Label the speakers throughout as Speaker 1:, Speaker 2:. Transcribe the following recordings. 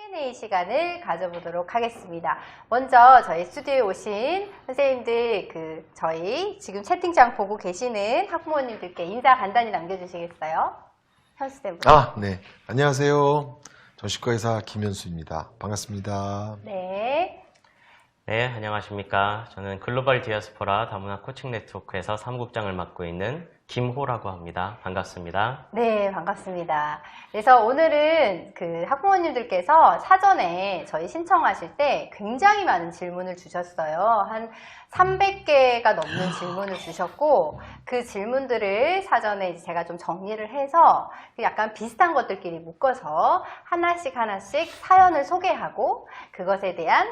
Speaker 1: Q&A 시간을 가져보도록 하겠습니다. 먼저 저희 스튜디오에 오신 선생님들, 저희 지금 채팅창 보고 계시는 학부모님들께 인사 간단히 남겨주시겠어요? 현수 때부터.
Speaker 2: 네. 안녕하세요. 정신과의사 김현수입니다. 반갑습니다.
Speaker 1: 네.
Speaker 3: 네, 안녕하십니까. 저는 글로벌 디아스포라 다문화 코칭 네트워크에서 사무국장을 맡고 있는 김호라고 합니다. 반갑습니다.
Speaker 1: 네, 반갑습니다. 그래서 오늘은 학부모님들께서 사전에 저희 신청하실 때 굉장히 많은 질문을 주셨어요. 한 300개가 넘는 질문을 주셨고, 그 질문들을 사전에 제가 좀 정리를 해서 약간 비슷한 것들끼리 묶어서 하나씩 사연을 소개하고 그것에 대한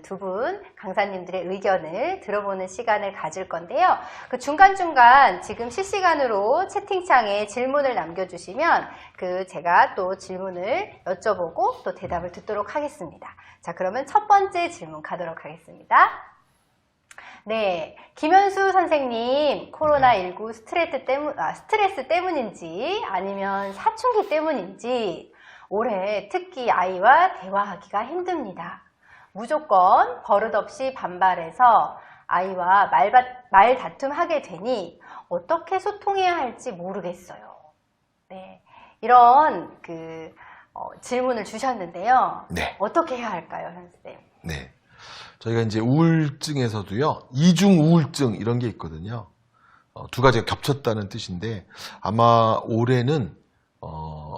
Speaker 1: 두 분 강사님들의 의견을 들어보는 시간을 가질 건데요. 중간중간 지금 실시간으로 채팅창에 질문을 남겨주시면 제가 또 질문을 여쭤보고 또 대답을 듣도록 하겠습니다. 자, 그러면 첫 번째 질문 가도록 하겠습니다. 네, 김현수 선생님, 코로나19 스트레스 때문인지 아니면 사춘기 때문인지 올해 특히 아이와 대화하기가 힘듭니다. 무조건 버릇없이 반발해서 아이와 말다툼하게 되니 어떻게 소통해야 할지 모르겠어요. 네, 이런 질문을 주셨는데요.
Speaker 2: 네.
Speaker 1: 어떻게 해야 할까요, 현수님?
Speaker 2: 네. 저희가 이제 우울증에서도요, 이중 우울증 이런 게 있거든요. 두 가지가 겹쳤다는 뜻인데 아마 올해는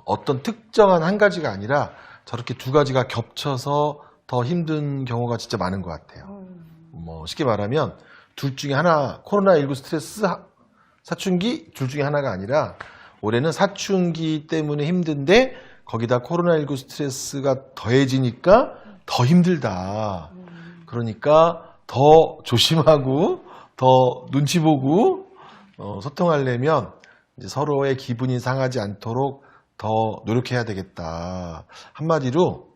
Speaker 2: 어떤 특정한 한 가지가 아니라 저렇게 두 가지가 겹쳐서 더 힘든 경우가 진짜 많은 것 같아요. 쉽게 말하면 둘 중에 하나, 코로나19 스트레스, 사춘기 둘 중에 하나가 아니라 올해는 사춘기 때문에 힘든데 거기다 코로나19 스트레스가 더해지니까 더 힘들다. 그러니까 더 조심하고 더 눈치 보고 소통하려면 이제 서로의 기분이 상하지 않도록 더 노력해야 되겠다. 한마디로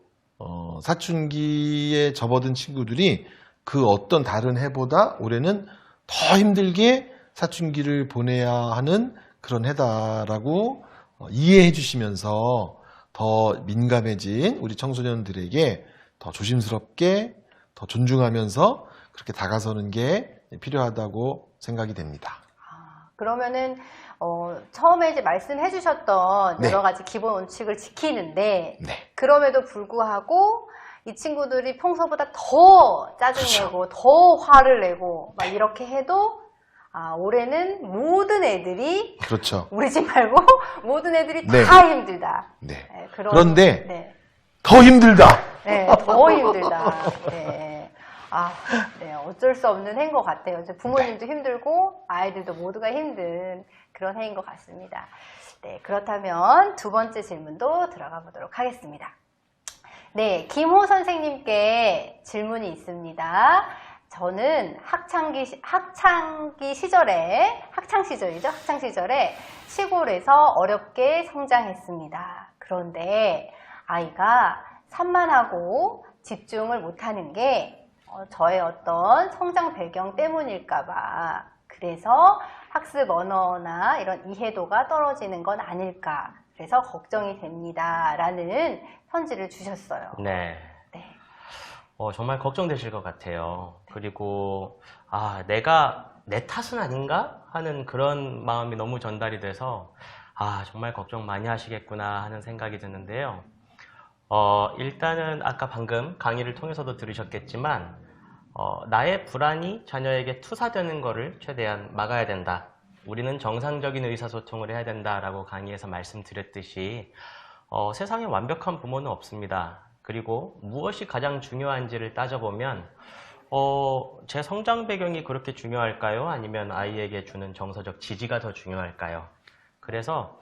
Speaker 2: 사춘기에 접어든 친구들이 그 어떤 다른 해보다 올해는 더 힘들게 사춘기를 보내야 하는 그런 해다라고 이해해 주시면서 더 민감해진 우리 청소년들에게 더 조심스럽게 더 존중하면서 그렇게 다가서는 게 필요하다고 생각이 됩니다.
Speaker 1: 그러면은 처음에 이제 말씀해 주셨던
Speaker 2: 네.
Speaker 1: 여러 가지 기본 원칙을 지키는데
Speaker 2: 네.
Speaker 1: 그럼에도 불구하고 이 친구들이 평소보다 더 짜증내고 더 화를 내고 막 이렇게 해도 올해는 모든 애들이
Speaker 2: 그렇죠.
Speaker 1: 우리 집 말고 모든 애들이
Speaker 2: 네.
Speaker 1: 다 힘들다.
Speaker 2: 네.
Speaker 1: 네,
Speaker 2: 그런데
Speaker 1: 네.
Speaker 2: 더 힘들다.
Speaker 1: 네, 더 힘들다. 네. 네, 어쩔 수 없는 해인 것 같아요. 이제 부모님도 힘들고 아이들도 모두가 힘든 그런 해인 것 같습니다. 네, 그렇다면 두 번째 질문도 들어가 보도록 하겠습니다. 네, 김호 선생님께 질문이 있습니다. 저는 학창 시절에 시골에서 어렵게 성장했습니다. 그런데 아이가 산만하고 집중을 못하는 게 저의 어떤 성장 배경 때문일까봐, 그래서 학습 언어나 이런 이해도가 떨어지는 건 아닐까, 그래서 걱정이 됩니다. 라는 편지를 주셨어요.
Speaker 3: 네.
Speaker 1: 네.
Speaker 3: 정말 걱정되실 것 같아요. 그리고, 내가 내 탓은 아닌가? 하는 그런 마음이 너무 전달이 돼서, 정말 걱정 많이 하시겠구나 하는 생각이 드는데요. 일단은 아까 방금 강의를 통해서도 들으셨겠지만, 나의 불안이 자녀에게 투사되는 것을 최대한 막아야 된다. 우리는 정상적인 의사소통을 해야 된다라고 강의에서 말씀드렸듯이 세상에 완벽한 부모는 없습니다. 그리고 무엇이 가장 중요한지를 따져보면 제 성장 배경이 그렇게 중요할까요? 아니면 아이에게 주는 정서적 지지가 더 중요할까요? 그래서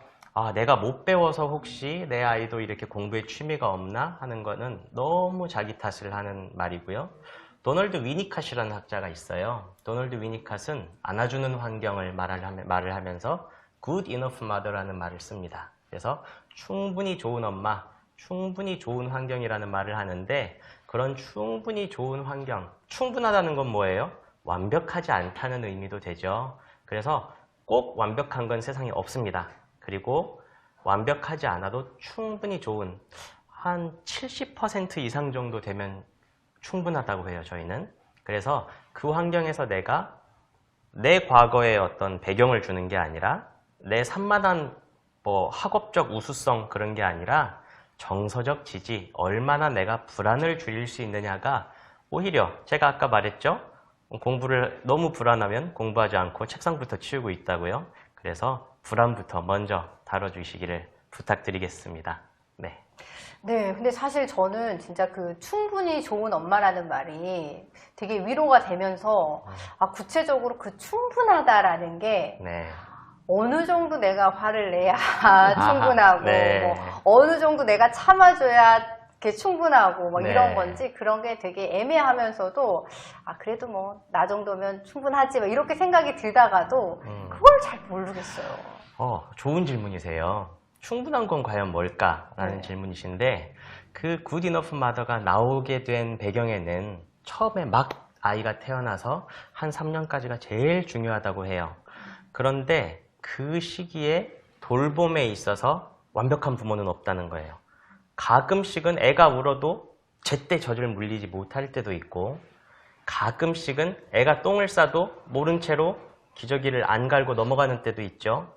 Speaker 3: 내가 못 배워서 혹시 내 아이도 이렇게 공부에 취미가 없나 하는 거는 너무 자기 탓을 하는 말이고요. 도널드 위니캇이라는 학자가 있어요. 도널드 위니캇은 안아주는 환경을 말을 하면서 good enough mother라는 말을 씁니다. 그래서 충분히 좋은 엄마, 충분히 좋은 환경이라는 말을 하는데, 그런 충분히 좋은 환경, 충분하다는 건 뭐예요? 완벽하지 않다는 의미도 되죠. 그래서 꼭 완벽한 건 세상에 없습니다. 그리고 완벽하지 않아도 충분히 좋은, 한 70% 이상 정도 되면 충분하다고 해요, 저희는. 그래서 그 환경에서 내가 내 과거의 어떤 배경을 주는 게 아니라 내 산만한 뭐 학업적 우수성 그런 게 아니라 정서적 지지, 얼마나 내가 불안을 줄일 수 있느냐가 오히려 제가 아까 말했죠? 공부를 너무 불안하면 공부하지 않고 책상부터 치우고 있다고요. 그래서 불안부터 먼저 다뤄주시기를 부탁드리겠습니다. 네.
Speaker 1: 네, 근데 사실 저는 진짜 그 충분히 좋은 엄마라는 말이 되게 위로가 되면서 구체적으로 그 충분하다라는 게
Speaker 3: 네.
Speaker 1: 어느 정도 내가 화를 내야 충분하고
Speaker 3: 네.
Speaker 1: 뭐 어느 정도 내가 참아줘야 이렇게 충분하고 막
Speaker 3: 네.
Speaker 1: 이런 건지 그런 게 되게 애매하면서도 그래도 뭐 나 정도면 충분하지 막 이렇게 생각이 들다가도 그걸 잘 모르겠어요.
Speaker 3: 좋은 질문이세요. 충분한 건 과연 뭘까라는
Speaker 1: 네.
Speaker 3: 질문이신데 그 굿 이너프 마더가 나오게 된 배경에는 처음에 막 아이가 태어나서 한 3년까지가 제일 중요하다고 해요. 그런데 그 시기에 돌봄에 있어서 완벽한 부모는 없다는 거예요. 가끔씩은 애가 울어도 제때 젖을 물리지 못할 때도 있고 가끔씩은 애가 똥을 싸도 모른 채로 기저귀를 안 갈고 넘어가는 때도 있죠.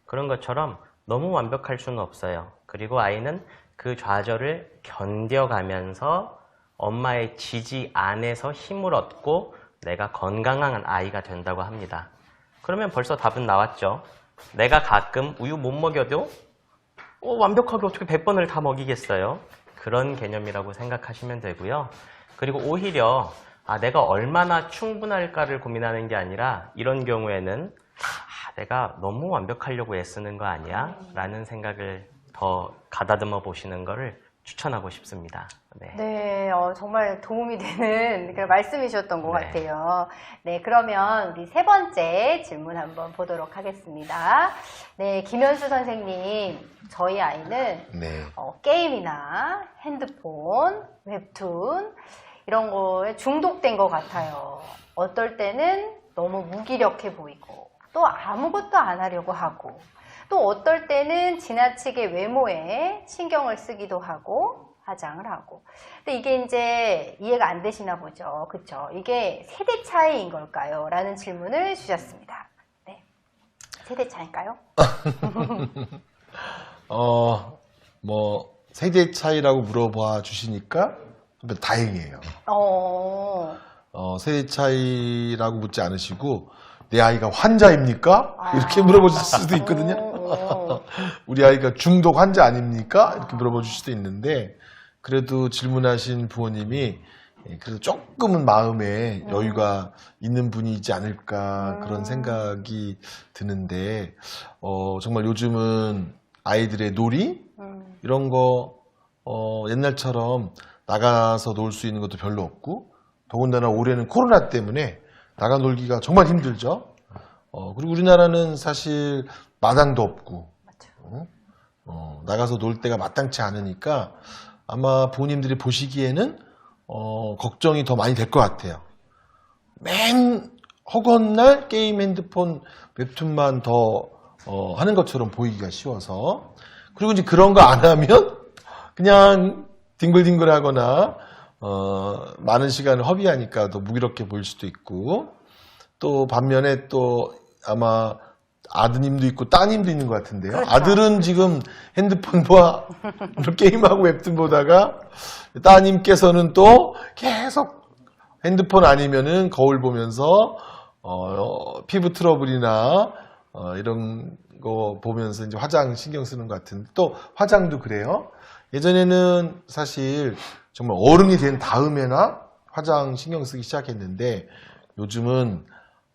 Speaker 3: 그런 것처럼 너무 완벽할 수는 없어요. 그리고 아이는 그 좌절을 견뎌가면서 엄마의 지지 안에서 힘을 얻고 내가 건강한 아이가 된다고 합니다. 그러면 벌써 답은 나왔죠. 내가 가끔 우유 못 먹여도 완벽하게 어떻게 100번을 다 먹이겠어요? 그런 개념이라고 생각하시면 되고요. 그리고 오히려 내가 얼마나 충분할까를 고민하는 게 아니라 이런 경우에는 내가 너무 완벽하려고 애쓰는 거 아니야? 라는 생각을 더 가다듬어 보시는 거를 추천하고 싶습니다. 네.
Speaker 1: 네, 정말 도움이 되는 그런 말씀이셨던 것
Speaker 3: 네.
Speaker 1: 같아요. 네, 그러면 우리 세 번째 질문 한번 보도록 하겠습니다. 네, 김현수 선생님, 저희 아이는
Speaker 2: 네.
Speaker 1: 게임이나 핸드폰, 웹툰 이런 거에 중독된 것 같아요. 어떨 때는 너무 무기력해 보이고 또 아무것도 안 하려고 하고 또 어떨 때는 지나치게 외모에 신경을 쓰기도 하고 화장을 하고. 근데 이게 이제 이해가 안 되시나 보죠. 그쵸? 이게 세대 차이인 걸까요? 라는 질문을 주셨습니다. 네. 세대 차이일까요?
Speaker 2: 세대 차이라고 물어봐 주시니까 다행이에요. 세대 차이라고 묻지 않으시고 내 아이가 환자입니까? 이렇게 물어보실 수도 있거든요. 우리 아이가 중독 환자 아닙니까? 이렇게 물어보실 수도 있는데 그래도 질문하신 부모님이 그래도 조금은 마음에 여유가 있는 분이지 않을까 그런 생각이 드는데 정말 요즘은 아이들의 놀이 이런 거 옛날처럼 나가서 놀 수 있는 것도 별로 없고 더군다나 올해는 코로나 때문에 나가 놀기가 정말 힘들죠. 그리고 우리나라는 사실 마당도 없고 나가서 놀 때가 마땅치 않으니까 아마 부모님들이 보시기에는 걱정이 더 많이 될 것 같아요. 맨 허구한 게임, 핸드폰, 웹툰만 더 하는 것처럼 보이기가 쉬워서 그리고 이제 그런 거 안 하면 그냥 뒹굴뒹굴하거나 많은 시간을 허비하니까 더 무기력해 보일 수도 있고 또 반면에 또 아마 아드님도 있고 따님도 있는 것 같은데요.
Speaker 1: 그렇죠.
Speaker 2: 아들은 지금 핸드폰과 게임하고 웹툰 보다가 따님께서는 또 계속 핸드폰 아니면은 거울 보면서 피부 트러블이나 이런 거 보면서 이제 화장 신경 쓰는 것 같은데 또 화장도 그래요. 예전에는 사실 정말 어른이 된 다음에나 화장 신경 쓰기 시작했는데 요즘은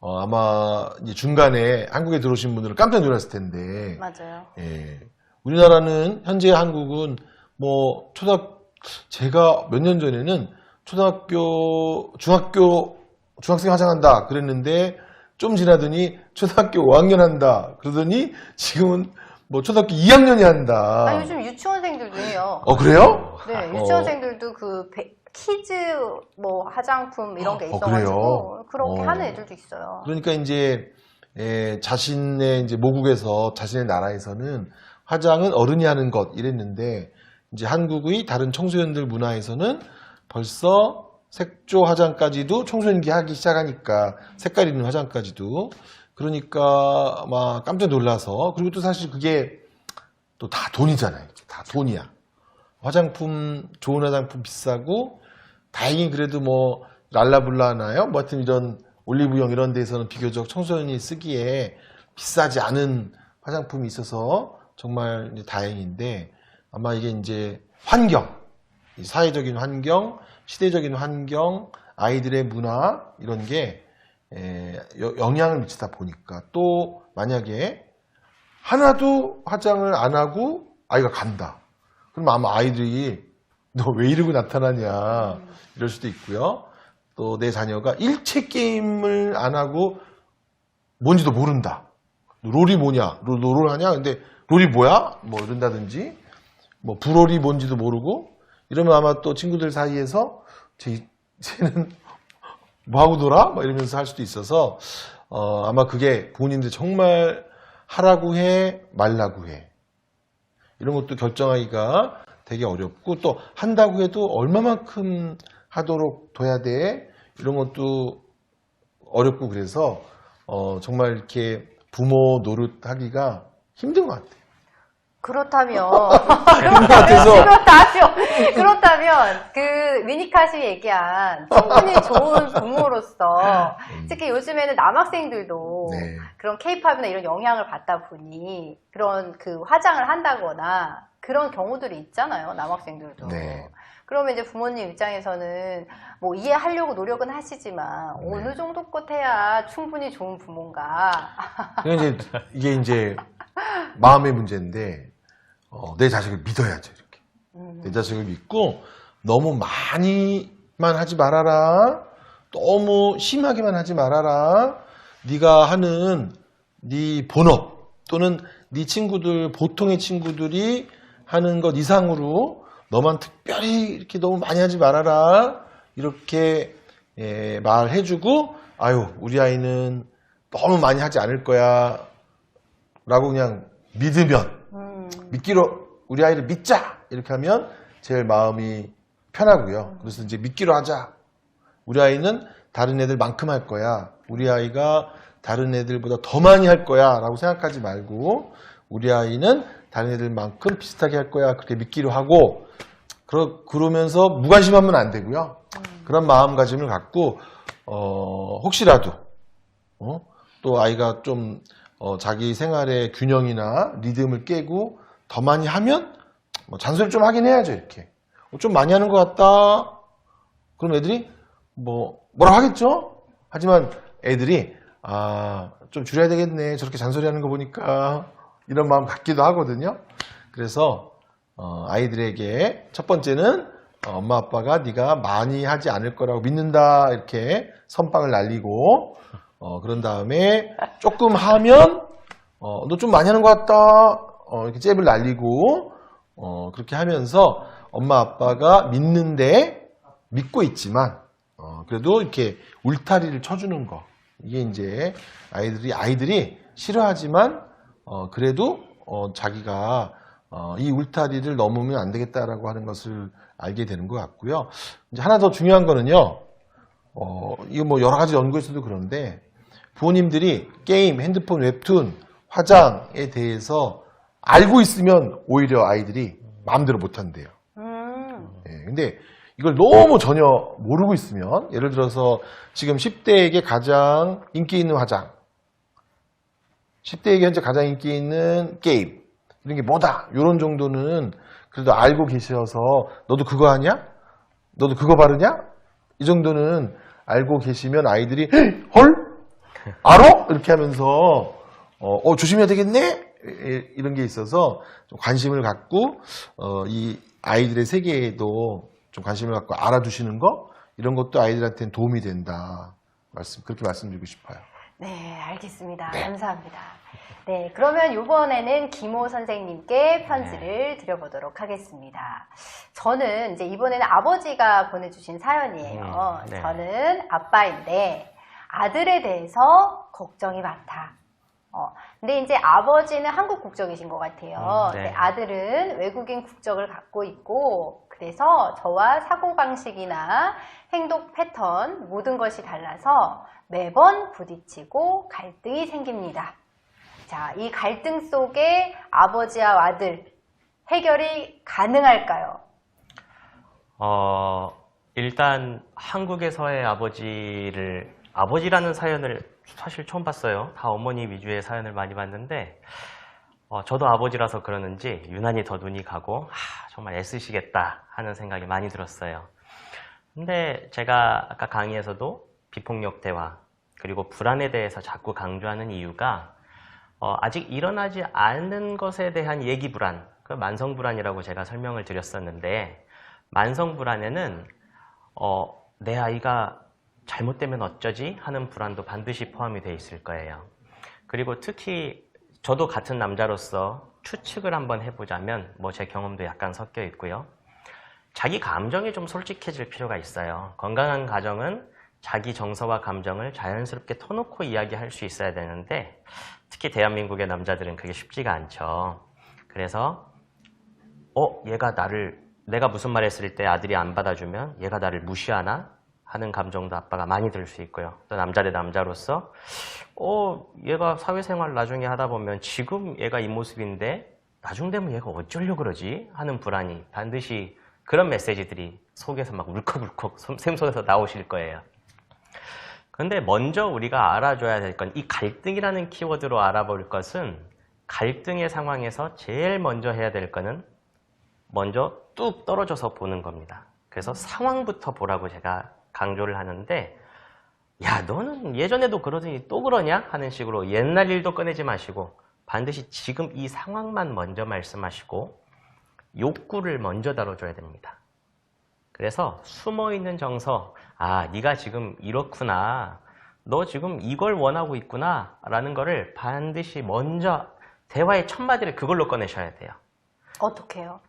Speaker 2: 아마 이제 중간에 한국에 들어오신 분들은 깜짝 놀랐을 텐데.
Speaker 1: 맞아요.
Speaker 2: 예. 우리나라는 현재 한국은 뭐 제가 몇 년 전에는 중학생 화장한다 그랬는데 좀 지나더니 초등학교 5학년 한다 그러더니 지금은 뭐 초등학교 2학년이 한다.
Speaker 1: 요즘 유치원생들도 해요.
Speaker 2: 그래요?
Speaker 1: 네, 유치원생들도 키즈 뭐 화장품 이런 게 있어가지고 그렇게 하는 애들도 있어요.
Speaker 2: 그러니까 이제 자신의 이제 모국에서 자신의 나라에서는 화장은 어른이 하는 것 이랬는데 이제 한국의 다른 청소년들 문화에서는 벌써 색조 화장까지도 청소년기 하기 시작하니까 색깔 있는 화장까지도 그러니까 막 깜짝 놀라서 그리고 또 사실 그게 또 다 돈이잖아요. 다 돈이야. 화장품 좋은 화장품 비싸고 다행히 그래도 뭐 랄라블라나요? 뭐 하여튼 이런 올리브영 이런 데서는 비교적 청소년이 쓰기에 비싸지 않은 화장품이 있어서 정말 이제 다행인데 아마 이게 이제 환경, 이 사회적인 환경, 시대적인 환경, 아이들의 문화 이런 게 영향을 미치다 보니까 또 만약에 하나도 화장을 안 하고 아이가 간다. 그럼 아마 아이들이 너 왜 이러고 나타나냐 이럴 수도 있고요. 또 내 자녀가 일체 게임을 안 하고 뭔지도 모른다. 롤이 뭐냐? 롤을 하냐? 근데 롤이 뭐야? 뭐 이런다든지 뭐 불롤이 뭔지도 모르고 이러면 아마 또 친구들 사이에서 쟤는 뭐하고 놀아? 막 이러면서 할 수도 있어서 아마 그게 부모님들 정말 하라고 해 말라고 해 이런 것도 결정하기가 되게 어렵고 또 한다고 해도 얼마만큼 하도록 둬야 돼 이런 것도 어렵고 그래서 정말 이렇게 부모 노릇하기가 힘든 것 같아요.
Speaker 1: 그렇다면
Speaker 2: 같아서
Speaker 1: 그렇다면 그 위니카시 얘기한 충분히 좋은 부모로서 특히 요즘에는 남학생들도
Speaker 2: 네.
Speaker 1: 그런 케이팝이나 이런 영향을 받다 보니 그런 그 화장을 한다거나 그런 경우들이 있잖아요. 남학생들도.
Speaker 2: 네.
Speaker 1: 그러면 이제 부모님 입장에서는 뭐 이해하려고 노력은 하시지만 어느 정도 껏 해야 충분히 좋은 부모인가.
Speaker 2: 이게 이제 마음의 문제인데 내 자식을 믿어야죠. 이렇게 내 자식을 믿고 너무 많이만 하지 말아라. 너무 심하게만 하지 말아라. 네가 하는 네 본업 또는 네 친구들 보통의 친구들이 하는 것 이상으로 너만 특별히 이렇게 너무 많이 하지 말아라. 이렇게 말해주고 아유 우리 아이는 너무 많이 하지 않을 거야 라고 그냥 믿으면 믿기로 우리 아이를 믿자 이렇게 하면 제일 마음이 편하고요. 그래서 이제 믿기로 하자. 우리 아이는 다른 애들만큼 할 거야. 우리 아이가 다른 애들보다 더 많이 할 거야 라고 생각하지 말고 우리 아이는 다른 애들만큼 비슷하게 할 거야 그렇게 믿기로 하고 그러면서 무관심하면 안 되고요. 그런 마음가짐을 갖고 혹시라도 또 아이가 좀 자기 생활의 균형이나 리듬을 깨고 더 많이 하면 잔소리 좀 하긴 해야죠. 이렇게 좀 많이 하는 것 같다. 그럼 애들이 뭐라고 하겠죠. 하지만 애들이 좀 줄여야 되겠네. 저렇게 잔소리하는 거 보니까 이런 마음 갖기도 하거든요. 그래서 아이들에게 첫 번째는 엄마 아빠가 네가 많이 하지 않을 거라고 믿는다 이렇게 선빵을 날리고 그런 다음에 조금 하면 너 좀 많이 하는 것 같다 이렇게 잽을 날리고 그렇게 하면서 엄마 아빠가 믿고 있지만 그래도 이렇게 울타리를 쳐주는 거 이게 이제 아이들이 싫어하지만 그래도 자기가 이 울타리를 넘으면 안 되겠다라고 하는 것을 알게 되는 것 같고요. 이제 하나 더 중요한 거는요. 이거 뭐 여러 가지 연구에서도 그런데 부모님들이 게임, 핸드폰, 웹툰, 화장에 대해서 알고 있으면 오히려 아이들이 마음대로 못 한대요. 근데 이걸 너무 전혀 모르고 있으면 예를 들어서 지금 10대에게 가장 인기 있는 화장 10대에게 현재 가장 인기 있는 게임 이런 게 뭐다 이런 정도는 그래도 알고 계셔서 너도 그거 하냐? 너도 그거 바르냐? 이 정도는 알고 계시면 아이들이 헐? 알아? 이렇게 하면서 조심해야 되겠네? 이런 게 있어서 좀 관심을 갖고 이 아이들의 세계에도 좀 관심을 갖고 알아두시는 거 이런 것도 아이들한테는 도움이 된다. 그렇게 말씀드리고 싶어요.
Speaker 1: 네, 알겠습니다.
Speaker 2: 네.
Speaker 1: 감사합니다. 네, 그러면 이번에는 김호 선생님께 편지를 드려보도록 하겠습니다. 저는 이제 이번에는 아버지가 보내주신 사연이에요.
Speaker 3: 네.
Speaker 1: 저는 아빠인데 아들에 대해서 걱정이 많다. 근데 이제 아버지는 한국 국적이신 것 같아요.
Speaker 3: 네.
Speaker 1: 근데 아들은 외국인 국적을 갖고 있고, 그래서 저와 사고방식이나 행동 패턴, 모든 것이 달라서 매번 부딪히고 갈등이 생깁니다. 자, 이 갈등 속에 아버지와 아들, 해결이 가능할까요?
Speaker 3: 일단 한국에서의 아버지라는 사연을 사실 처음 봤어요. 다 어머니 위주의 사연을 많이 봤는데, 저도 아버지라서 그러는지 유난히 더 눈이 가고, 정말 애쓰시겠다 하는 생각이 많이 들었어요. 근데 제가 아까 강의에서도 비폭력 대화, 그리고 불안에 대해서 자꾸 강조하는 이유가, 아직 일어나지 않는 것에 대한 예기 불안, 그 만성 불안이라고 제가 설명을 드렸었는데, 만성 불안에는 내 아이가 잘못되면 어쩌지 하는 불안도 반드시 포함이 되어 있을 거예요. 그리고 특히 저도 같은 남자로서 추측을 한번 해보자면 제 경험도 약간 섞여 있고요. 자기 감정에 좀 솔직해질 필요가 있어요. 건강한 가정은 자기 정서와 감정을 자연스럽게 터놓고 이야기할 수 있어야 되는데, 특히 대한민국의 남자들은 그게 쉽지가 않죠. 그래서 내가 무슨 말 했을 때 아들이 안 받아주면 얘가 나를 무시하나 하는 감정도 아빠가 많이 들 수 있고요. 또 남자 대 남자로서 얘가 사회생활 나중에 하다 보면 지금 얘가 이 모습인데 나중 되면 얘가 어쩌려고 그러지 하는 불안이 반드시, 그런 메시지들이 속에서 막 울컥울컥 샘솟아서 나오실 거예요. 그런데 먼저 우리가 알아줘야 될 건, 이 갈등이라는 키워드로 알아볼 것은, 갈등의 상황에서 제일 먼저 해야 될 거는 먼저 뚝 떨어져서 보는 겁니다. 그래서 상황부터 보라고 제가 강조를 하는데, 야, 너는 예전에도 그러더니 또 그러냐? 하는 식으로 옛날 일도 꺼내지 마시고 반드시 지금 이 상황만 먼저 말씀하시고 욕구를 먼저 다뤄줘야 됩니다. 그래서 숨어있는 정서, 네가 지금 이렇구나, 너 지금 이걸 원하고 있구나 라는 거를 반드시 먼저 대화의 첫 마디를 그걸로 꺼내셔야 돼요.
Speaker 1: 어떻게 해요?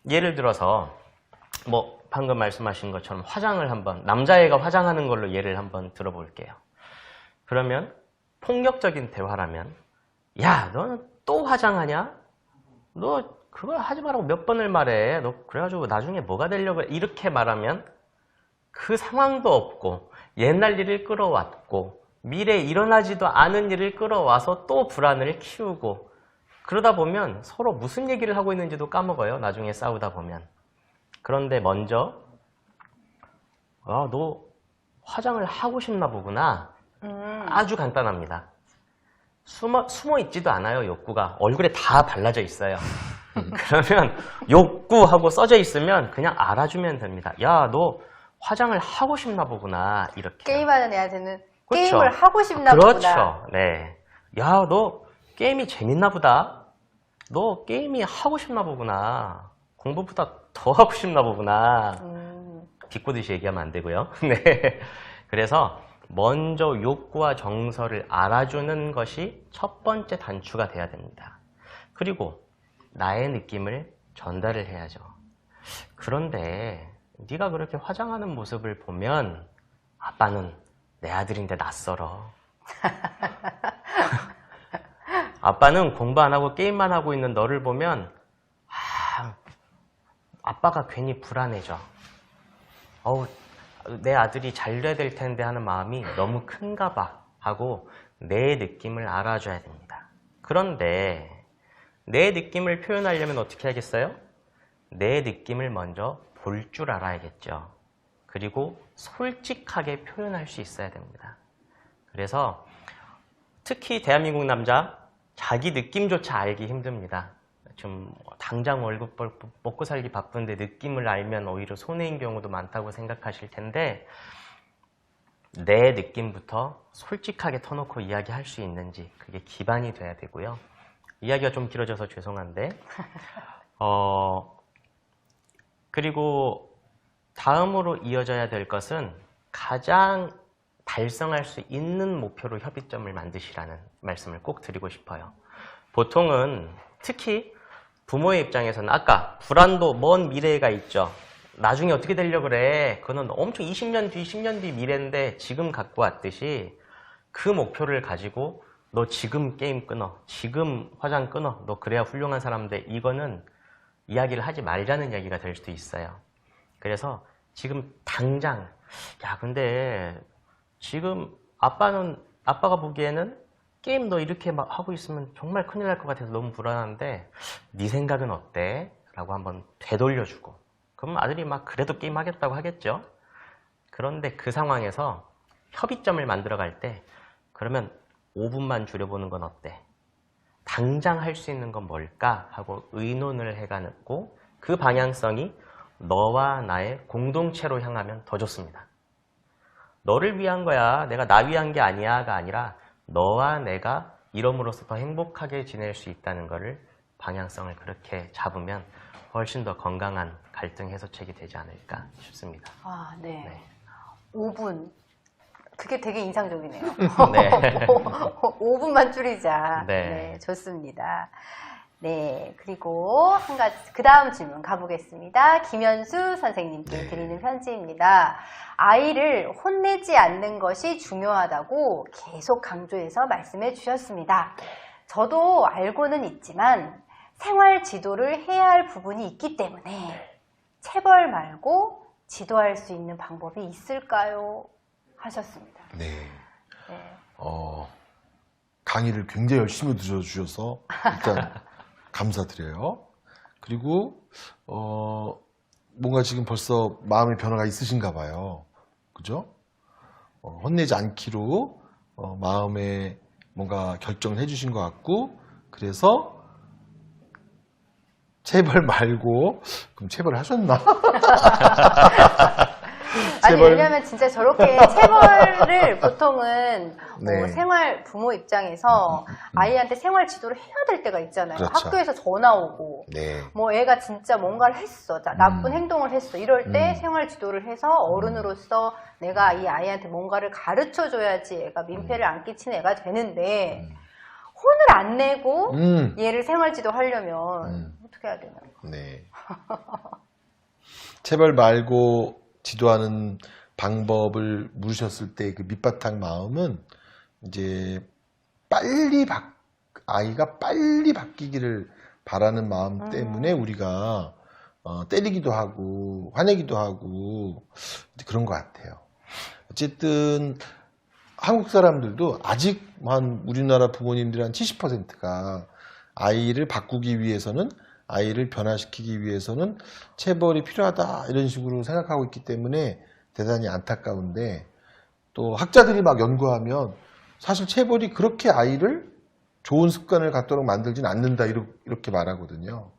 Speaker 3: 예를 들어서 방금 말씀하신 것처럼 남자애가 화장하는 걸로 예를 한번 들어볼게요. 그러면 폭력적인 대화라면, 야, 너는 또 화장하냐? 너 그걸 하지 말라고 몇 번을 말해. 너 그래가지고 나중에 뭐가 되려고 해? 이렇게 말하면 그 상황도 없고 옛날 일을 끌어왔고 미래에 일어나지도 않은 일을 끌어와서 또 불안을 키우고, 그러다 보면 서로 무슨 얘기를 하고 있는지도 까먹어요. 나중에 싸우다 보면. 그런데 먼저 너 화장을 하고 싶나 보구나. 아주 간단합니다. 숨어 있지도 않아요. 욕구가 얼굴에 다 발라져 있어요. 그러면 욕구하고 써져 있으면 그냥 알아주면 됩니다. 야, 너 화장을 하고 싶나 보구나. 이렇게.
Speaker 1: 게임하는 애한테는
Speaker 3: 그렇죠.
Speaker 1: 게임을 하고 싶나 보구나.
Speaker 3: 그렇죠. 네. 야, 너 게임이 재밌나 보다. 너 게임이 하고 싶나 보구나. 공부보다 더 하고 싶나 보구나. 비꼬듯이 얘기하면 안 되고요. 네. 그래서 먼저 욕구와 정서를 알아주는 것이 첫 번째 단추가 돼야 됩니다. 그리고 나의 느낌을 전달을 해야죠. 그런데 네가 그렇게 화장하는 모습을 보면 아빠는 내 아들인데 낯설어. 아빠는 공부 안 하고 게임만 하고 있는 너를 보면 아빠가 괜히 불안해져. 내 아들이 잘 돼야 될 텐데 하는 마음이 너무 큰가 봐 하고 내 느낌을 알아줘야 됩니다. 그런데 내 느낌을 표현하려면 어떻게 하겠어요? 내 느낌을 먼저 볼 줄 알아야겠죠. 그리고 솔직하게 표현할 수 있어야 됩니다. 그래서 특히 대한민국 남자, 자기 느낌조차 알기 힘듭니다. 좀 당장 월급 먹고 살기 바쁜데 느낌을 알면 오히려 손해인 경우도 많다고 생각하실 텐데, 내 느낌부터 솔직하게 터놓고 이야기할 수 있는지, 그게 기반이 돼야 되고요. 이야기가 좀 길어져서 죄송한데 그리고 다음으로 이어져야 될 것은 가장 달성할 수 있는 목표로 협의점을 만드시라는 말씀을 꼭 드리고 싶어요. 보통은 특히 부모의 입장에서는 아까 불안도 먼 미래가 있죠. 나중에 어떻게 되려고 그래. 그거는 엄청 20년 뒤, 10년 뒤 미래인데 지금 갖고 왔듯이 그 목표를 가지고 너 지금 게임 끊어. 지금 화장 끊어. 너 그래야 훌륭한 사람 돼. 이거는 이야기를 하지 말자는 얘기가 될 수도 있어요. 그래서 지금 당장, 야, 근데 지금 아빠가 보기에는 게임 너 이렇게 막 하고 있으면 정말 큰일 날 것 같아서 너무 불안한데 네 생각은 어때? 라고 한번 되돌려주고, 그럼 아들이 막 그래도 게임 하겠다고 하겠죠. 그런데 그 상황에서 협의점을 만들어 갈 때, 그러면 5분만 줄여보는 건 어때? 당장 할 수 있는 건 뭘까? 하고 의논을 해가고, 그 방향성이 너와 나의 공동체로 향하면 더 좋습니다. 너를 위한 거야, 내가 나 위한 게 아니야가 아니라 너와 내가 이럼으로써 더 행복하게 지낼 수 있다는 거를, 방향성을 그렇게 잡으면 훨씬 더 건강한 갈등 해소책이 되지 않을까 싶습니다.
Speaker 1: 아, 네.
Speaker 3: 네.
Speaker 1: 5분. 그게 되게 인상적이네요.
Speaker 3: 네.
Speaker 1: 5분만 줄이자.
Speaker 3: 네.
Speaker 1: 네, 좋습니다. 네, 그리고 한 가지, 그 다음 질문 가보겠습니다. 김현수 선생님께
Speaker 2: 네.
Speaker 1: 드리는 편지입니다. 아이를 혼내지 않는 것이 중요하다고 계속 강조해서 말씀해 주셨습니다. 저도 알고는 있지만 생활 지도를 해야 할 부분이 있기 때문에 체벌 말고 지도할 수 있는 방법이 있을까요? 하셨습니다.
Speaker 2: 네.
Speaker 1: 네.
Speaker 2: 강의를 굉장히 열심히 들어주셔서 일단 감사드려요. 그리고 뭔가 지금 벌써 마음의 변화가 있으신가 봐요. 그죠? 혼내지 않기로 마음에 뭔가 결정을 해주신 것 같고, 그래서 체벌 말고, 그럼 체벌을 하셨나?
Speaker 1: 아니,
Speaker 2: 체벌.
Speaker 1: 왜냐면 진짜 저렇게 체벌을 보통은
Speaker 2: 네.
Speaker 1: 생활 부모 입장에서 아이한테 생활 지도를 해야 될 때가 있잖아요.
Speaker 2: 그렇죠.
Speaker 1: 학교에서 전화 오고,
Speaker 2: 네.
Speaker 1: 뭐 애가 진짜 뭔가를 했어. 나쁜 행동을 했어. 이럴 때
Speaker 2: 음.
Speaker 1: 생활 지도를 해서 어른으로서 내가 이 아이한테 뭔가를 가르쳐 줘야지 애가 민폐를 안 끼치는 애가 되는데, 혼을 안 내고 얘를 생활 지도 하려면 어떻게 해야 되나요?
Speaker 2: 네. 체벌 말고 지도하는 방법을 물으셨을 때 그 밑바탕 마음은 이제 아이가 빨리 바뀌기를 바라는 마음 때문에 우리가 때리기도 하고 화내기도 하고 그런 것 같아요. 어쨌든 한국 사람들도 아직 한 우리나라 부모님들 한 70%가 아이를 바꾸기 위해서는, 아이를 변화시키기 위해서는 체벌이 필요하다 이런 식으로 생각하고 있기 때문에 대단히 안타까운데, 또 학자들이 막 연구하면 사실 체벌이 그렇게 아이를 좋은 습관을 갖도록 만들진 않는다 이렇게 말하거든요.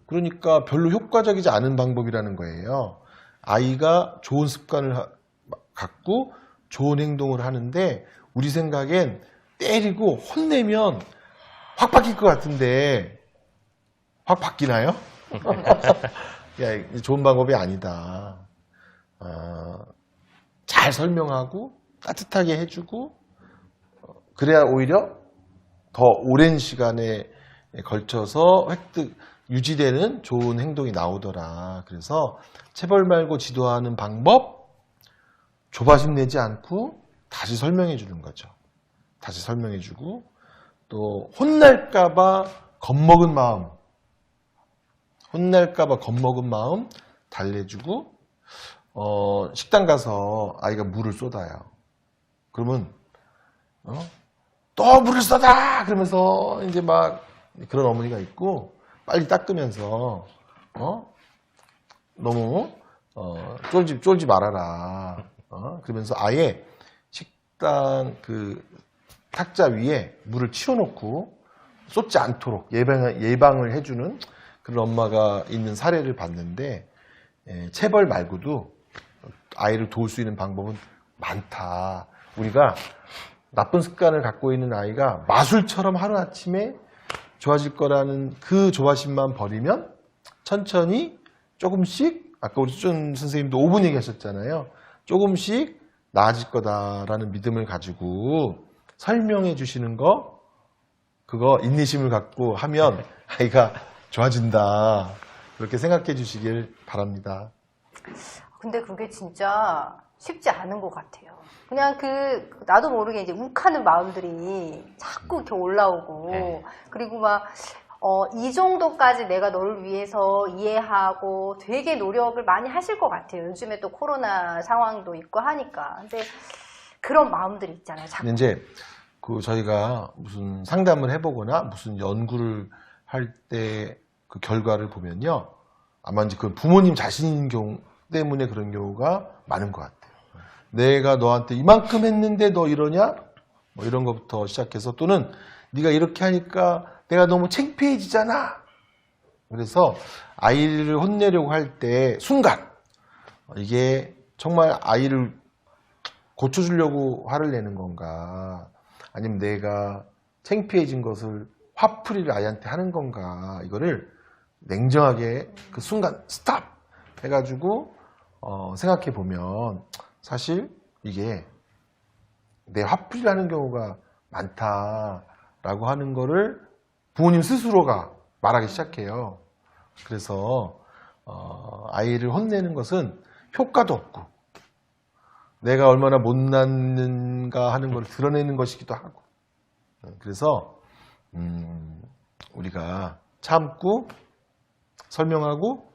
Speaker 2: 그러니까 별로 효과적이지 않은 방법이라는 거예요. 아이가 좋은 습관을 갖고 좋은 행동을 하는데, 우리 생각엔 때리고 혼내면 확 바뀔 것 같은데 확 바뀌나요? 야, 좋은 방법이 아니다. 잘 설명하고 따뜻하게 해주고, 그래야 오히려 더 오랜 시간에 걸쳐서 유지되는 좋은 행동이 나오더라. 그래서 체벌 말고 지도하는 방법, 조바심 내지 않고 다시 설명해 주는 거죠. 다시 설명해 주고, 또 혼날까봐 겁먹은 마음 달래주고, 식당 가서 아이가 물을 쏟아요. 그러면 또 물을 쏟아 그러면서 이제 막 그런 어머니가 있고, 빨리 닦으면서 너무 쫄지 말아라. 그러면서 아예 식당 그 탁자 위에 물을 치워놓고 쏟지 않도록 예방을 해주는 그런 엄마가 있는 사례를 봤는데, 체벌 말고도 아이를 도울 수 있는 방법은 많다. 우리가 나쁜 습관을 갖고 있는 아이가 마술처럼 하루아침에 좋아질 거라는 그 조바심만 버리면 천천히 조금씩, 아까 우리 수전 선생님도 5분 얘기하셨잖아요. 조금씩 나아질 거다라는 믿음을 가지고 설명해 주시는 거, 그거 인내심을 갖고 하면 아이가 좋아진다. 그렇게 생각해 주시길 바랍니다.
Speaker 1: 근데 그게 진짜 쉽지 않은 것 같아요. 그냥 나도 모르게 이제 욱하는 마음들이 자꾸 이렇게 올라오고,
Speaker 3: 네.
Speaker 1: 그리고 막, 이 정도까지 내가 너를 위해서 이해하고 되게 노력을 많이 하실 것 같아요. 요즘에 또 코로나 상황도 있고 하니까. 근데 그런 마음들이 있잖아요. 자꾸.
Speaker 2: 근데 이제 저희가 무슨 상담을 해보거나 무슨 연구를 할 때 그 결과를 보면요. 아마 이제 그 부모님 자신 경우 때문에 그런 경우가 많은 것 같아요. 내가 너한테 이만큼 했는데 너 이러냐? 뭐 이런 것부터 시작해서 또는 네가 이렇게 하니까 내가 너무 창피해지잖아. 그래서 아이를 혼내려고 할 때 순간 이게 정말 아이를 고쳐주려고 화를 내는 건가 아니면 내가 창피해진 것을 화풀이를 아이한테 하는 건가 이거를 냉정하게 그 순간 스탑 해가지고 생각해 보면 사실 이게 내 화풀이를 하는 경우가 많다라고 하는 거를 부모님 스스로가 말하기 시작해요. 그래서 아이를 혼내는 것은 효과도 없고 내가 얼마나 못났는가 하는 걸 드러내는 것이기도 하고 그래서 우리가 참고 설명하고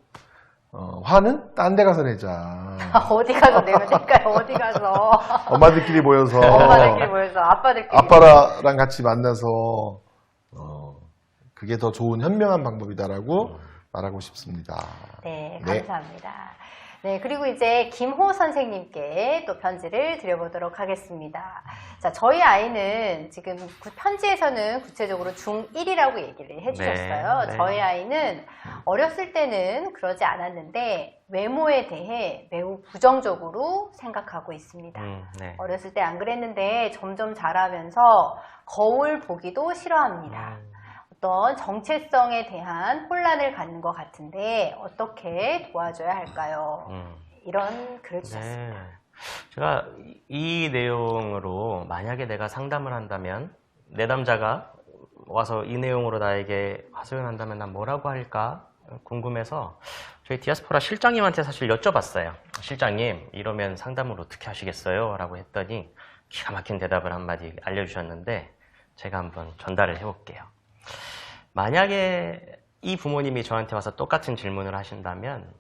Speaker 2: 화는 딴 데 가서 내자.
Speaker 1: 어디 가서 내면 될까요? 어디 가서.
Speaker 2: 엄마들끼리 모여서
Speaker 1: 엄마들끼리 모여서 아빠들끼리.
Speaker 2: 아빠랑 같이 만나서 그게 더 좋은 현명한 방법이다라고 말하고 싶습니다.
Speaker 1: 네,
Speaker 2: 네.
Speaker 1: 감사합니다. 네, 그리고 이제 김호 선생님께 또 편지를 드려보도록 하겠습니다. 자, 저희 아이는 지금 편지에서는 구체적으로 중1이라고 얘기를 해주셨어요.
Speaker 3: 네, 네.
Speaker 1: 저희 아이는 어렸을 때는 그러지 않았는데 외모에 대해 매우 부정적으로 생각하고 있습니다.
Speaker 3: 네.
Speaker 1: 어렸을 때 안 그랬는데 점점 자라면서 거울 보기도 싫어합니다. 어떤 정체성에 대한 혼란을 갖는 것 같은데 어떻게 도와줘야 할까요? 이런 글을 주셨습니다.
Speaker 3: 네. 제가 이 내용으로 만약에 내가 상담을 한다면 내담자가 와서 이 내용으로 나에게 하소연한다면 난 뭐라고 할까 궁금해서 저희 디아스포라 실장님한테 사실 여쭤봤어요. 실장님 이러면 상담을 어떻게 하시겠어요? 라고 했더니 기가 막힌 대답을 한마디 알려주셨는데 제가 한번 전달을 해볼게요. 만약에 이 부모님이 저한테 와서 똑같은 질문을 하신다면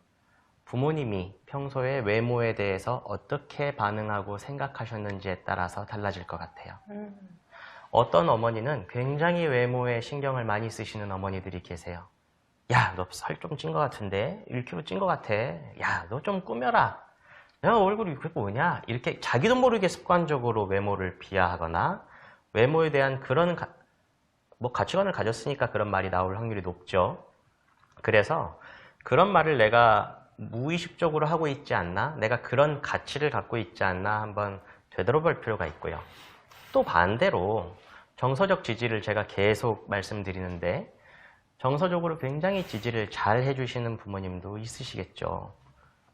Speaker 3: 부모님이 평소에 외모에 대해서 어떻게 반응하고 생각하셨는지에 따라서 달라질 것 같아요. 어떤 어머니는 굉장히 외모에 신경을 많이 쓰시는 어머니들이 계세요. 야, 너 살 좀 찐 것 같은데? 1kg 찐 것 같아. 야, 너 좀 꾸며라. 야, 얼굴이 그게 뭐냐? 이렇게 자기도 모르게 습관적으로 외모를 비하하거나 외모에 대한 그런 가치관을 가졌으니까 그런 말이 나올 확률이 높죠. 그래서 그런 말을 내가 무의식적으로 하고 있지 않나? 내가 그런 가치를 갖고 있지 않나? 한번 되돌아볼 필요가 있고요. 또 반대로 정서적 지지를 제가 계속 말씀드리는데 정서적으로 굉장히 지지를 잘 해주시는 부모님도 있으시겠죠.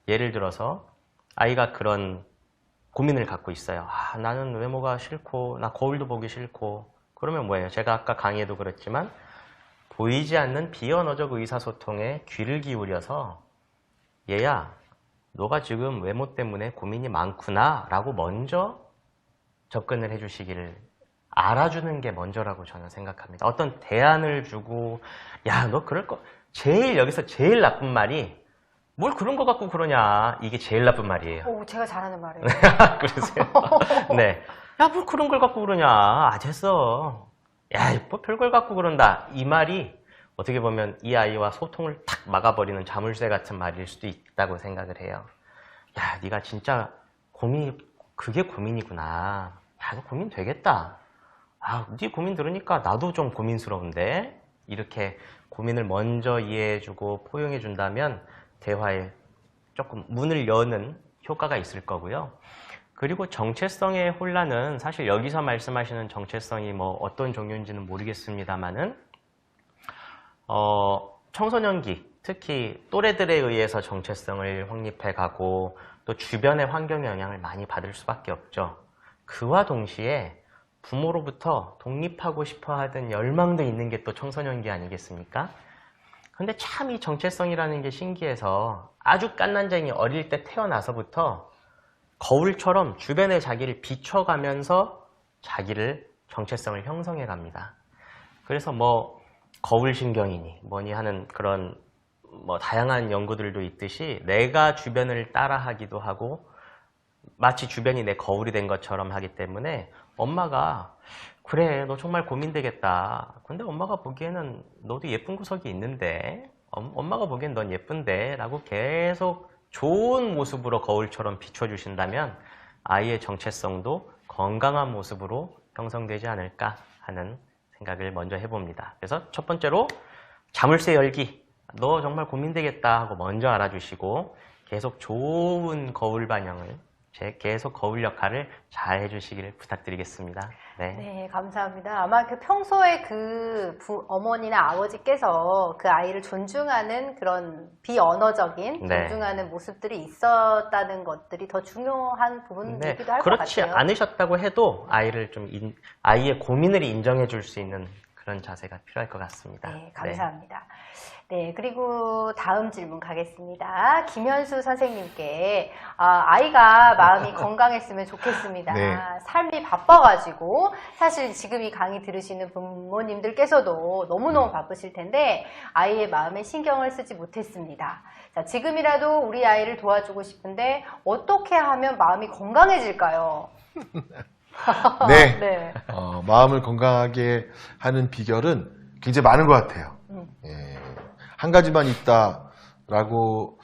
Speaker 3: 예를 들어서 아이가 그런 고민을 갖고 있어요. 아, 나는 외모가 싫고 나 거울도 보기 싫고 그러면 뭐예요? 제가 아까 강의에도 그랬지만 보이지 않는 비언어적 의사소통에 귀를 기울여서 얘야, 너가 지금 외모 때문에 고민이 많구나 라고 먼저 접근을 해주시기를 알아주는 게 먼저라고 저는 생각합니다. 어떤 대안을 주고 야, 너 그럴 거 여기서 제일 나쁜 말이 뭘 그런 거 갖고 그러냐 이게 제일 나쁜 말이에요.
Speaker 1: 오, 제가 잘하는 말이에요.
Speaker 3: 그러세요? 네. 야, 뭘 그런 걸 갖고 그러냐. 아, 됐어. 야, 뭐 별걸 갖고 그런다. 이 말이 어떻게 보면 이 아이와 소통을 탁 막아버리는 자물쇠 같은 말일 수도 있다고 생각을 해요. 야, 네가 진짜 그게 고민이구나. 야, 너 고민 되겠다. 아, 네 고민 들으니까 나도 좀 고민스러운데? 이렇게 고민을 먼저 이해해주고 포용해준다면 대화에 조금 문을 여는 효과가 있을 거고요. 그리고 정체성의 혼란은 사실 여기서 말씀하시는 정체성이 뭐 어떤 종류인지는 모르겠습니다만은 청소년기, 특히 또래들에 의해서 정체성을 확립해가고 또 주변의 환경 영향을 많이 받을 수밖에 없죠. 그와 동시에 부모로부터 독립하고 싶어 하던 열망도 있는 게 또 청소년기 아니겠습니까? 근데 참 이 정체성이라는 게 신기해서 아주 깐난쟁이 어릴 때 태어나서부터 거울처럼 주변의 자기를 비춰가면서 자기를 정체성을 형성해 갑니다. 그래서 뭐 거울신경이니 뭐니 하는 그런 뭐 다양한 연구들도 있듯이 내가 주변을 따라하기도 하고 마치 주변이 내 거울이 된 것처럼 하기 때문에 엄마가 그래 너 정말 고민되겠다. 근데 엄마가 보기에는 너도 예쁜 구석이 있는데 엄마가 보기엔 넌 예쁜데 라고 계속 좋은 모습으로 거울처럼 비춰주신다면 아이의 정체성도 건강한 모습으로 형성되지 않을까 하는 생각을 먼저 해봅니다. 그래서 첫 번째로 자물쇠 열기 너 정말 고민되겠다 하고 먼저 알아주시고 계속 좋은 거울 반영을 계속 거울 역할을 잘 해주시기를 부탁드리겠습니다. 네.
Speaker 1: 네, 감사합니다. 아마 그 평소에 그 어머니나 아버지께서 그 아이를 존중하는 그런 비언어적인
Speaker 3: 네.
Speaker 1: 존중하는 모습들이 있었다는 것들이 더 중요한 부분이기도 할 것
Speaker 3: 그렇지
Speaker 1: 같아요.
Speaker 3: 않으셨다고 해도 아이를 좀 아이의 고민을 인정해 줄 수 있는 그런 자세가 필요할 것 같습니다.
Speaker 1: 네, 감사합니다. 네, 그리고 다음 질문 가겠습니다. 김현수 선생님께 아이가 마음이 건강했으면 좋겠습니다.
Speaker 2: 네.
Speaker 1: 삶이 바빠가지고 사실 지금 이 강의 들으시는 부모님들께서도 너무너무 바쁘실 텐데 아이의 마음에 신경을 쓰지 못했습니다. 자, 지금이라도 우리 아이를 도와주고 싶은데 어떻게 하면 마음이 건강해질까요?
Speaker 2: 네.
Speaker 1: 네.
Speaker 2: 마음을 건강하게 하는 비결은 굉장히 많은 것 같아요. 예, 한 가지만 있다라고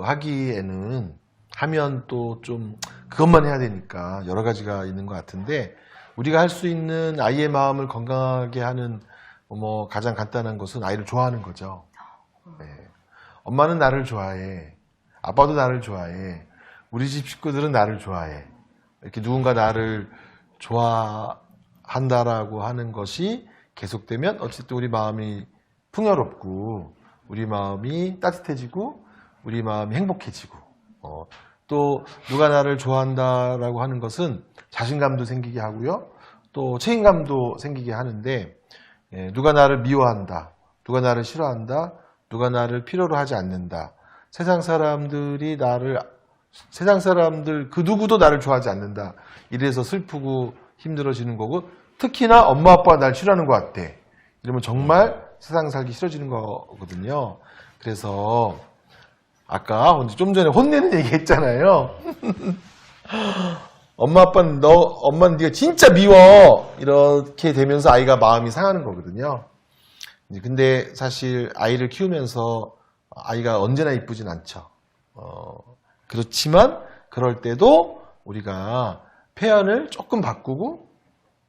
Speaker 2: 하기에는 하면 또 좀 그것만 해야 되니까 여러 가지가 있는 것 같은데 우리가 할 수 있는 아이의 마음을 건강하게 하는 뭐 가장 간단한 것은 아이를 좋아하는 거죠. 예, 엄마는 나를 좋아해. 아빠도 나를 좋아해. 우리 집 식구들은 나를 좋아해. 이렇게 누군가 나를 좋아한다라고 하는 것이 계속되면 어쨌든 우리 마음이 풍요롭고 우리 마음이 따뜻해지고 우리 마음이 행복해지고 또 누가 나를 좋아한다라고 하는 것은 자신감도 생기게 하고요. 또 책임감도 생기게 하는데 누가 나를 미워한다. 누가 나를 싫어한다. 누가 나를 필요로 하지 않는다. 세상 사람들 그 누구도 나를 좋아하지 않는다. 이래서 슬프고 힘들어지는 거고 특히나 엄마 아빠가 날 싫어하는 것 같아. 이러면 정말 세상 살기 싫어지는 거거든요. 그래서 아까 좀 전에 혼내는 얘기 했잖아요. 엄마는 네가 진짜 미워. 이렇게 되면서 아이가 마음이 상하는 거거든요. 근데 사실 아이를 키우면서 아이가 언제나 이쁘진 않죠. 그렇지만 그럴 때도 우리가 표현을 조금 바꾸고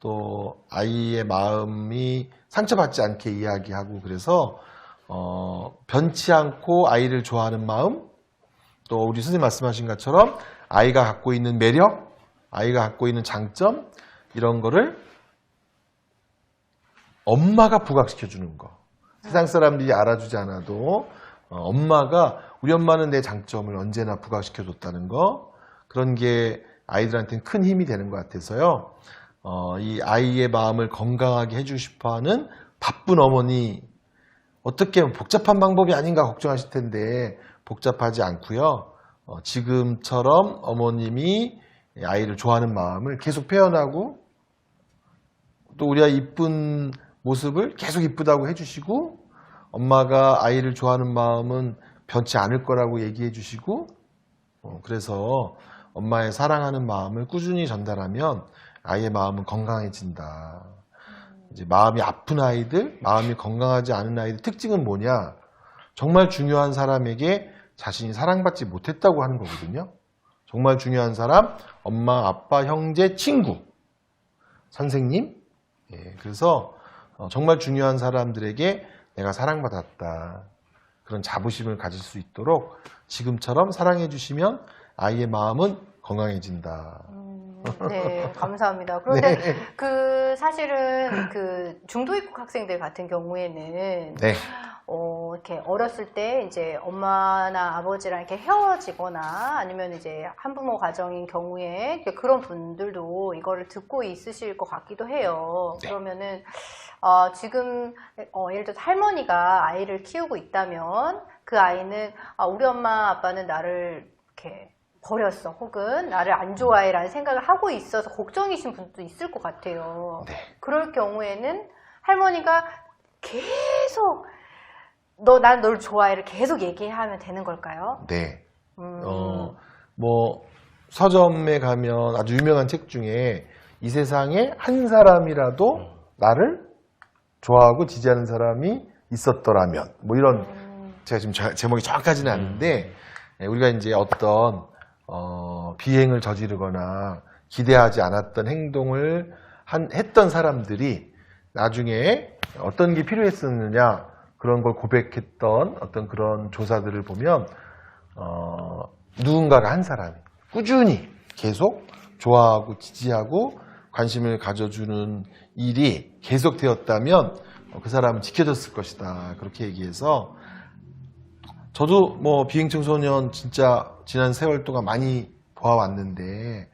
Speaker 2: 또 아이의 마음이 상처받지 않게 이야기하고 그래서 변치 않고 아이를 좋아하는 마음 또 우리 선생님 말씀하신 것처럼 아이가 갖고 있는 매력, 아이가 갖고 있는 장점 이런 거를 엄마가 부각시켜 주는 거. 세상 사람들이 알아주지 않아도 우리 엄마는 내 장점을 언제나 부각시켜 줬다는 거 그런 게 아이들한테는 큰 힘이 되는 것 같아서요. 이 아이의 마음을 건강하게 해주고 싶어하는 바쁜 어머니 어떻게 복잡한 방법이 아닌가 걱정하실 텐데 복잡하지 않고요. 지금처럼 어머님이 아이를 좋아하는 마음을 계속 표현하고 또 우리가 이쁜 모습을 계속 이쁘다고 해주시고 엄마가 아이를 좋아하는 마음은 변치 않을 거라고 얘기해 주시고 그래서 엄마의 사랑하는 마음을 꾸준히 전달하면 아이의 마음은 건강해진다. 이제 마음이 아픈 아이들, 마음이 건강하지 않은 아이들 특징은 뭐냐? 정말 중요한 사람에게 자신이 사랑받지 못했다고 하는 거거든요. 정말 중요한 사람, 엄마, 아빠, 형제, 친구, 선생님. 그래서 정말 중요한 사람들에게 내가 사랑받았다. 그런 자부심을 가질 수 있도록 지금처럼 사랑해 주시면 아이의 마음은 건강해진다.
Speaker 1: 네, 감사합니다. 그런데
Speaker 2: 네.
Speaker 1: 사실은 중도 입국 학생들 같은 경우에는
Speaker 2: 네.
Speaker 1: 이렇게 어렸을 때 이제 엄마나 아버지랑 이렇게 헤어지거나 아니면 이제 한부모 가정인 경우에 그런 분들도 이거를 듣고 있으실 것 같기도 해요.
Speaker 2: 네.
Speaker 1: 그러면은 지금 예를 들어서 할머니가 아이를 키우고 있다면 그 아이는 우리 엄마 아빠는 나를 이렇게 버렸어. 혹은 나를 안 좋아해라는 생각을 하고 있어서 걱정이신 분도 있을 것 같아요.
Speaker 2: 네.
Speaker 1: 그럴 경우에는 할머니가 계속 난 널 좋아해를 계속 얘기하면 되는 걸까요?
Speaker 2: 네. 뭐 서점에 가면 아주 유명한 책 중에 이 세상에 한 사람이라도 나를 좋아하고 지지하는 사람이 있었더라면 뭐 이런 제가 지금 제목이 정확하지는 않은데 우리가 이제 어떤 비행을 저지르거나 기대하지 않았던 행동을 했던 사람들이 나중에 어떤 게 필요했었느냐 그런 걸 고백했던 어떤 그런 조사들을 보면 누군가가 한 사람이 꾸준히 계속 좋아하고 지지하고 관심을 가져주는 일이 계속되었다면 그 사람은 지켜졌을 것이다. 그렇게 얘기해서 저도 뭐 비행청소년 진짜 지난 세월 동안 많이 보아왔는데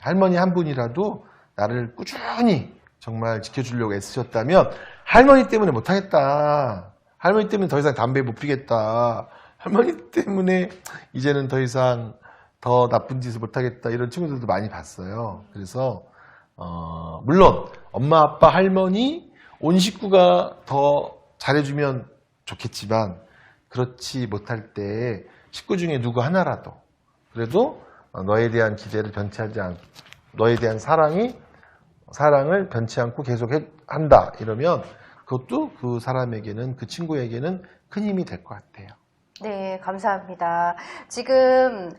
Speaker 2: 할머니 한 분이라도 나를 꾸준히 정말 지켜주려고 애쓰셨다면 할머니 때문에 못하겠다. 할머니 때문에 더 이상 담배 못 피겠다. 할머니 때문에 이제는 더 이상 더 나쁜 짓을 못하겠다. 이런 친구들도 많이 봤어요. 그래서 물론 엄마, 아빠, 할머니, 온 식구가 더 잘해주면 좋겠지만 그렇지 못할 때 식구 중에 누구 하나라도 그래도 너에 대한 기대를 변치하지 않고 너에 대한 사랑을 변치 않고 계속 한다 이러면 그것도 그 사람에게는 그 친구에게는 큰 힘이 될 것 같아요.
Speaker 1: 네, 감사합니다. 지금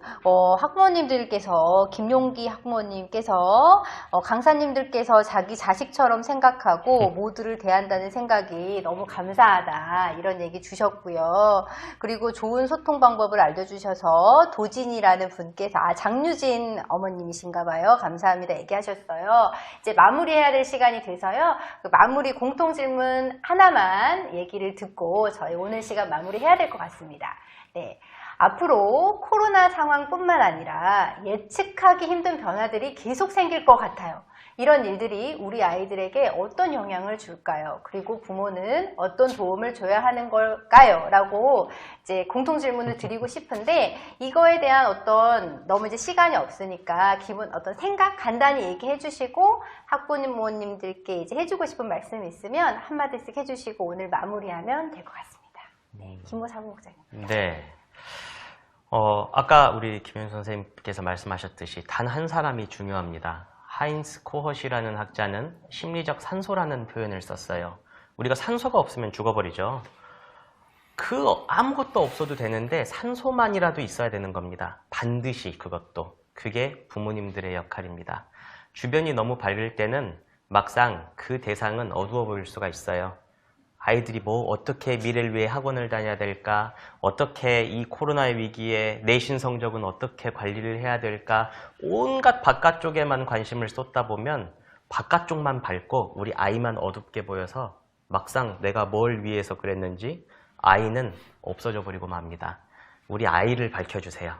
Speaker 1: 학부모님들께서 김용기 학부모님께서 강사님들께서 자기 자식처럼 생각하고 모두를 대한다는 생각이 너무 감사하다 이런 얘기 주셨고요. 그리고 좋은 소통 방법을 알려주셔서 도진이라는 분께서 장유진 어머님이신가 봐요. 감사합니다 얘기하셨어요. 이제 마무리해야 될 시간이 돼서요. 그 마무리 공통 질문 하나만 얘기를 듣고 저희 오늘 시간 마무리해야 될 것 같습니다. 네, 앞으로 코로나 상황뿐만 아니라 예측하기 힘든 변화들이 계속 생길 것 같아요. 이런 일들이 우리 아이들에게 어떤 영향을 줄까요? 그리고 부모는 어떤 도움을 줘야 하는 걸까요? 라고 이제 공통 질문을 드리고 싶은데 이거에 대한 어떤 너무 이제 시간이 없으니까 어떤 생각 간단히 얘기해 주시고 학부모님들께 이제 해주고 싶은 말씀이 있으면 한마디씩 해주시고 오늘 마무리하면 될 것 같습니다. 네, 김모 사무국장님.
Speaker 3: 네. 아까 우리 김현 선생님께서 말씀하셨듯이 단 한 사람이 중요합니다. 하인스 코헛이라는 학자는 심리적 산소라는 표현을 썼어요. 우리가 산소가 없으면 죽어버리죠. 아무것도 없어도 되는데 산소만이라도 있어야 되는 겁니다. 반드시 그것도. 그게 부모님들의 역할입니다. 주변이 너무 밝을 때는 막상 그 대상은 어두워 보일 수가 있어요. 아이들이 어떻게 미래를 위해 학원을 다녀야 될까? 어떻게 이 코로나의 위기에 내신 성적은 어떻게 관리를 해야 될까? 온갖 바깥쪽에만 관심을 쏟다 보면 바깥쪽만 밝고 우리 아이만 어둡게 보여서 막상 내가 뭘 위해서 그랬는지 아이는 없어져 버리고 맙니다. 우리 아이를 밝혀주세요.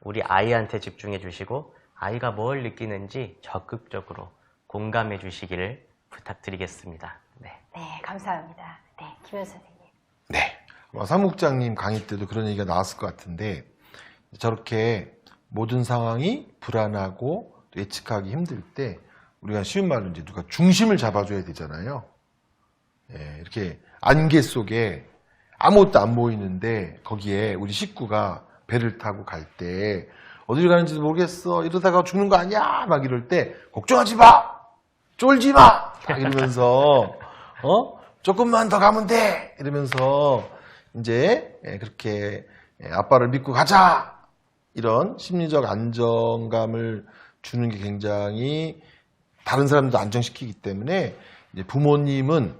Speaker 3: 우리 아이한테 집중해 주시고 아이가 뭘 느끼는지 적극적으로 공감해 주시기를 부탁드리겠습니다. 네,
Speaker 1: 감사합니다. 네, 김현 선생님.
Speaker 2: 네, 사무국장님 강의 때도 그런 얘기가 나왔을 것 같은데 저렇게 모든 상황이 불안하고 예측하기 힘들 때 우리가 쉬운 말로 이제 누가 중심을 잡아줘야 되잖아요. 예, 이렇게 안개 속에 아무것도 안 보이는데 거기에 우리 식구가 배를 타고 갈 때 어디를 가는지도 모르겠어 이러다가 죽는 거 아니야 막 이럴 때 걱정하지 마 쫄지 마 막 이러면서 조금만 더 가면 돼 이러면서 이제 그렇게 아빠를 믿고 가자 이런 심리적 안정감을 주는 게 굉장히 다른 사람도 안정시키기 때문에 이제 부모님은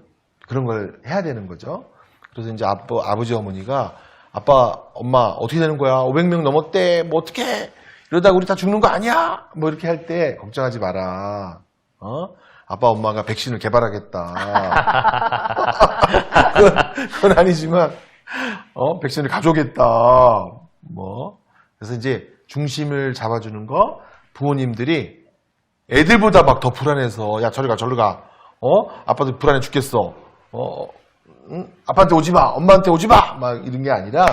Speaker 2: 그런 걸 해야 되는 거죠. 그래서 이제 아버지 어머니가 아빠 엄마 어떻게 되는 거야 500명 넘었대 뭐 어떡해 이러다가 우리 다 죽는 거 아니야 뭐 이렇게 할 때 걱정하지 마라 아빠 엄마가 백신을 개발하겠다 그건 아니지만 백신을 가져오겠다 뭐 그래서 이제 중심을 잡아주는 거 부모님들이 애들보다 막 더 불안해서 야 저리 가 저리 가 아빠도 불안해 죽겠어 아빠한테 오지 마 엄마한테 오지 마 막 이런 게 아니라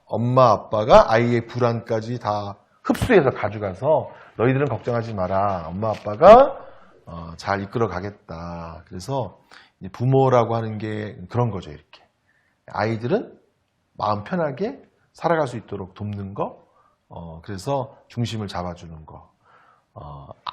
Speaker 2: 엄마 아빠가 아이의 불안까지 다 흡수해서 가져가서 너희들은 걱정하지 마라. 엄마 아빠가 잘 이끌어 가겠다. 그래서 이제 부모라고 하는 게 그런 거죠. 이렇게 아이들은 마음 편하게 살아갈 수 있도록 돕는 거, 그래서 중심을 잡아주는 거.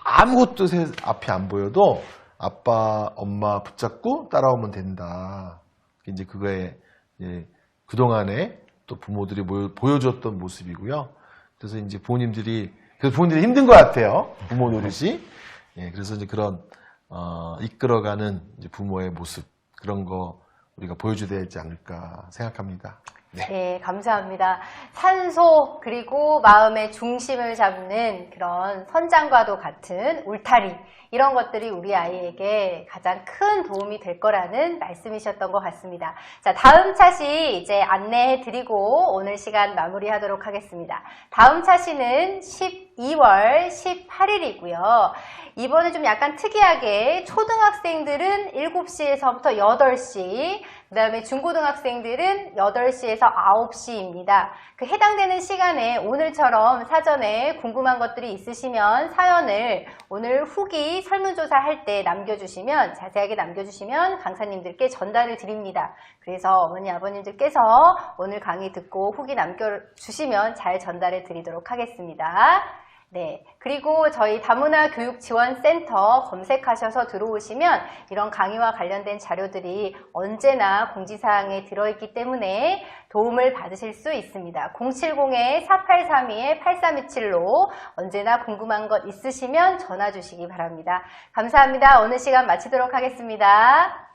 Speaker 2: 아무것도 앞이 안 보여도 아빠, 엄마 붙잡고 따라오면 된다. 이제 그거에 이제 그동안에 또 부모들이 보여줬던 모습이고요. 그래서 이제 부모님들이 힘든 것 같아요. 부모 노릇이. 예, 그래서 이제 그런 이끌어가는 이제 부모의 모습, 그런 거 우리가 보여줘야 되지 않을까 생각합니다.
Speaker 1: 네, 감사합니다. 산소 그리고 마음의 중심을 잡는 그런 선장과도 같은 울타리, 이런 것들이 우리 아이에게 가장 큰 도움이 될 거라는 말씀이셨던 것 같습니다. 자, 다음 차시 이제 안내해 드리고 오늘 시간 마무리하도록 하겠습니다. 다음 차시는 12월 18일이고요. 이번에 좀 약간 특이하게 초등학생들은 7시에서부터 8시, 그 다음에 중고등학생들은 8시에서 9시입니다. 그 해당되는 시간에 오늘처럼 사전에 궁금한 것들이 있으시면 사연을 오늘 후기 설문조사 할 때 남겨주시면, 자세하게 남겨주시면 강사님들께 전달을 드립니다. 그래서 어머니 아버님들께서 오늘 강의 듣고 후기 남겨주시면 잘 전달해 드리도록 하겠습니다. 네, 그리고 저희 다문화 교육지원센터 검색하셔서 들어오시면 이런 강의와 관련된 자료들이 언제나 공지사항에 들어있기 때문에 도움을 받으실 수 있습니다. 070-4832-8327로 언제나 궁금한 것 있으시면 전화 주시기 바랍니다. 감사합니다. 오늘 시간 마치도록 하겠습니다.